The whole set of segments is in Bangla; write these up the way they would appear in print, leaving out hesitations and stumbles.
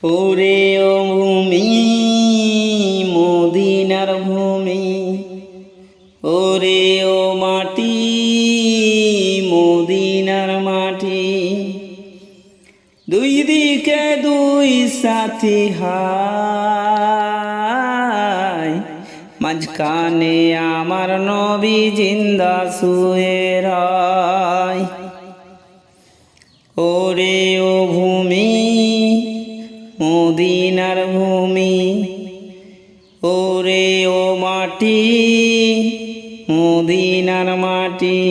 ওরে ও ভূমি মদিনার ভূমি, ওরে ও মাটি মদিনার মাটি, দুই দিকে দুই সাথী হায়, মাঝখানে আমার নবী জিন্দা শুয়ে রয়। ওরে ও ভূমি মদিনার ভূমি, ওরে ও মাটি মদিনার মাটি,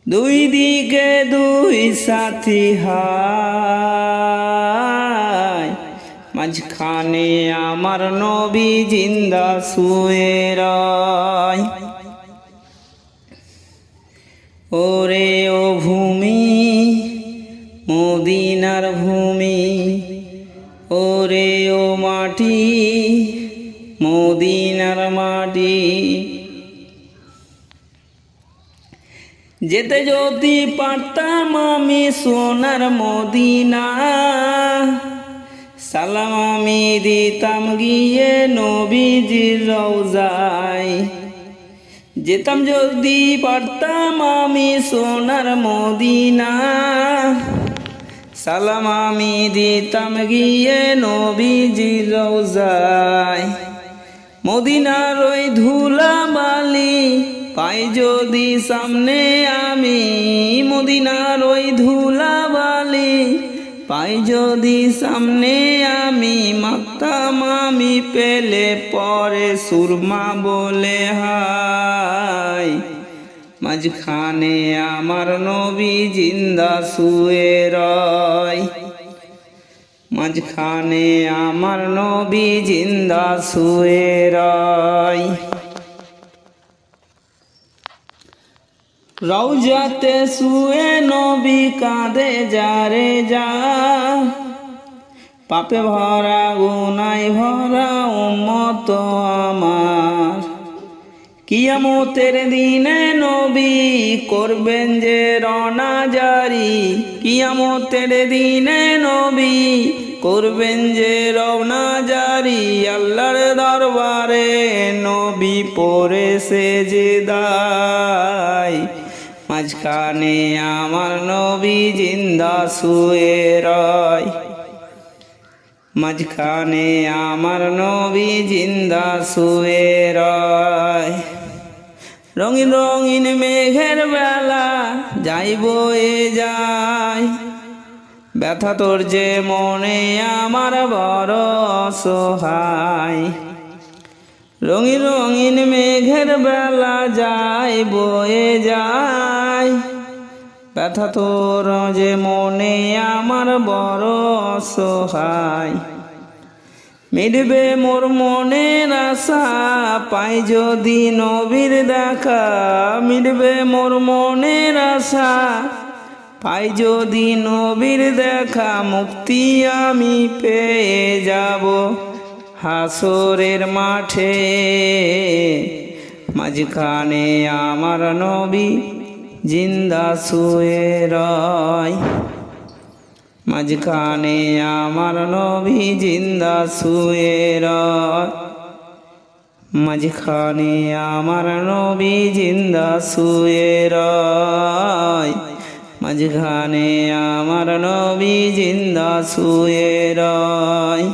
দুই দিকে দুই সাথী হায়, মাঝখানে আমার নবী জিন্দা শুয়ে রয়। ওরে ও ভূমি মদিনার ভূমি, ওরে ও মাটি মদিনার মাটি, যেতে যদি পারতাম আমি সোনার মদিনা, সালাম আমি দিতাম গিয়ে নবীজির রওজায়। যেতাম যদি পারতাম আমি সোনার মদিনা, সালাম আমি দিতাম গিয়ে নবীজির রওজায়। মদিনার ওই ধুলা বালি পাই যদি সামনে আমি, মদিনার ওই ধুলা বালি পাই যদি সামনে আমি, মাখতাম আমি পেলে পরে সুরমা বলে হায়, মাঝখানে আমার নবী জিন্দা শুয়ে রয়, মাঝখানে আমার নবী জিন্দা শুয়ে রয়। রওজাতে শুয়ে নবী কাঁদে যারে যা, পাপে ভরা গুনায় ভরা উম্মত আমার, কিয়ামতের দিনে নবী করবেন যে রওনা জারি, কিয়ামতের দিনে নবী করবেন যে রওনা জারি, আল্লাহর দরবারে নবী পড়ে সেজদায়, মাঝখানে আমার নবী জিন্দা শুয়ে রয়, মাঝখানে আমার নবী জিন্দা শুয়ে রয়। রঙিন রঙিন মেঘের বেলা যাই বয়ে যায়, ব্যথা তোর যে মনে আমার বড় অসহায়, রঙিন রঙিন মেঘের বেলা যাই বয়ে যায়, ব্যথা তোর যে মনে আমার বড় অসহায়। মিটবে মোর মনের আশা পাই যদি নবীর দেখা, মিটবে মোর মনের আশা পাই যদি নবীর দেখা, মুক্তি আমি পেয়ে যাব হাসরের মাঠে, মাঝখানে আমার নবী জিন্দা শুয়ে রয়, মাঝখানে আমার নবী জিন্দা শুয়ে রয়, মাঝখানে আমার নবী জিন্দা শুয়ে রয়, মাঝখানে আমার নবী জিন্দা শুয়ে রয়।